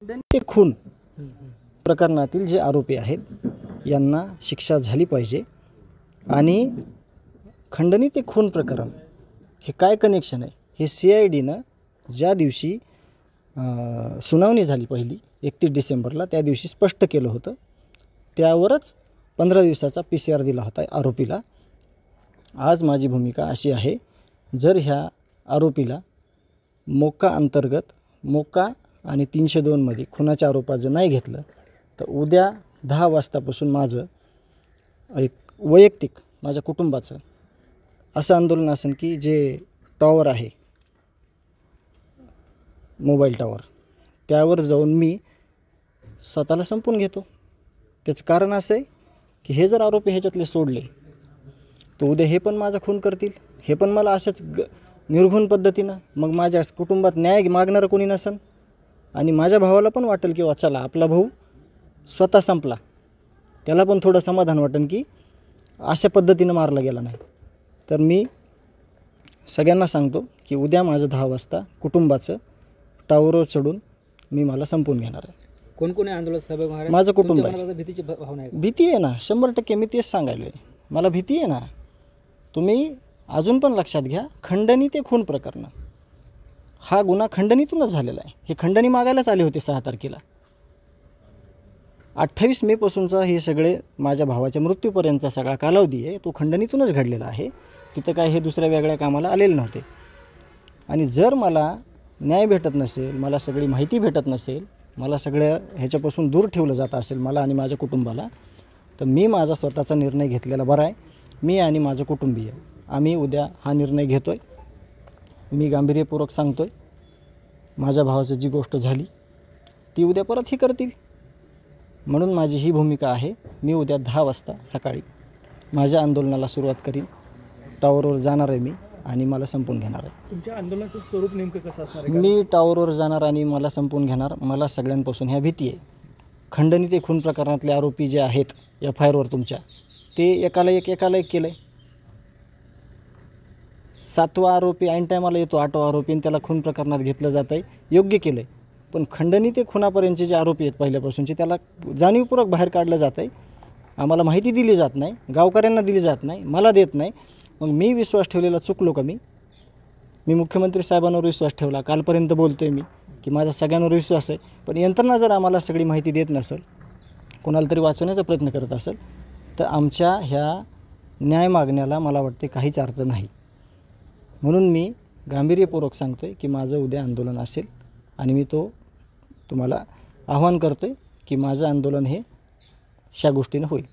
ते खून प्रकरणातील जे आरोपी आहेत यांना शिक्षा झाली पाहिजे। आणि खंडणी ते खून प्रकरण हे काय कनेक्शन आहे हे CIDनं ज्या दिवशी सुनावणी झाली पहिली 31 डिसेंबरला त्या दिवशी स्पष्ट केलं होतं। त्यावरच 15 दिवसाचा PCR दिला होता आरोपीला। आज माझी भूमिका अशी आहे, जर ह्या आरोपीला मोक्का अंतर्गत मोक्का आणि 302 मध्ये खुनाच्या आरोपाचं नाही घेतलं तर उद्या 10 वाजतापासून माझं एक वैयक्तिक माझ्या कुटुंबाचं असं आंदोलन असेल की जे टॉवर आहे मोबाईल टॉवर त्यावर जाऊन मी स्वतःला संपून घेतो। त्याचं कारण असं आहे की हे जर आरोपी ह्याच्यातले सोडले तर उद्या हे पण माझा खून करतील, हे पण मला अशाच निर्घुण पद्धतीनं मग माझ्या कुटुंबात न्याय मागणारं कोणी नसेल आणि माझ्या भावाला पण वाटेल की चला आपला भाऊ स्वतः संपला, त्याला पण थोडं समाधान वाटेल की अशा पद्धतीनं मारला गेला नाही। तर मी सगळ्यांना सांगतो की उद्या माझं 10 वाजता कुटुंबाचं टावरवर चढून मी मला संपून घेणार आहे। कोण कोणी आंदोलन सहभागी? माझं कुटुंब आहे। भीतीची भावना आहे? भीती आहे ना 100%, मी तेच सांगायलो आहे, मला भीती आहे ना। तुम्ही अजून पण लक्षात घ्या, खंडणी ते खून प्रकरण हा गुन्हा खंडणीतूनच झालेला आहे। हे खंडणी मागायलाच आले होते 6 तारखेला। 28 मे पासूनचा हे सगळे माझ्या भावाच्या मृत्यूपर्यंतचा सगळा कालावधी आहे तो खंडणीतूनच घडलेला आहे। तिथं काय हे दुसऱ्या वेगळ्या कामाला आलेले नव्हते। आणि जर मला न्याय भेटत नसेल, मला सगळी माहिती भेटत नसेल, मला सगळ्या ह्याच्यापासून दूर ठेवलं जात असेल मला आणि माझ्या कुटुंबाला, तर मी माझा स्वतःचा निर्णय घेतलेला बरा आहे। मी आणि माझं कुटुंबीय आम्ही उद्या हा निर्णय घेतो आहे। मी गांभीर्यपूर्वक सांगतो आहे, माझ्या भावाचं जी गोष्ट झाली ती उद्या परत ही करतील, म्हणून माझी ही भूमिका आहे। मी उद्या 10 वाजता सकाळी माझ्या आंदोलनाला सुरुवात करीन, टॉवरवर जाणार आहे मी आणि मला संपून घेणार आहे। तुमच्या आंदोलनाचं स्वरूप नेमकं कसं असणार आहे? मी टॉवरवर जाणार आणि मला संपून घेणार। मला सगळ्यांपासून ह्या भीती आहे। खंडणी ते खून प्रकरणातले आरोपी जे आहेत FIR वर तुमच्या, ते एकाला एक केलं आहे। 7वा आरोपी ऐन टायमाला येतो, 8वा आरोपी, आणि त्याला खून प्रकरणात घेतलं जातं आहे, योग्य केलं आहे। पण खंडणी ते खुनापर्यंतचे जे आरोपी आहेत पहिल्यापासूनचे त्याला जाणीवपूर्वक बाहेर काढलं जातं आहे। आम्हाला माहिती दिली जात नाही, गावकऱ्यांना दिली जात नाही, मला देत नाही। मग मी विश्वास ठेवलेला चुकलो का? मी मुख्यमंत्री साहेबांवर विश्वास ठेवला, कालपर्यंत बोलतो आहे मी की माझा सगळ्यांवर विश्वास आहे। पण यंत्रणा जर आम्हाला सगळी माहिती देत नसेल, कोणाला तरी वाचवण्याचा प्रयत्न करत असेल, तर आमच्या ह्या न्याय मागण्याला मला वाटते काहीच अर्थ नाही। म्हणून मी गांभीर्यपूर्वक सांगतो आहे की माझं उद्या आंदोलन असेल आणि मी तो तुम्हाला आव्हान करतो आहे की माझं आंदोलन हे अशा गोष्टीनं होईल।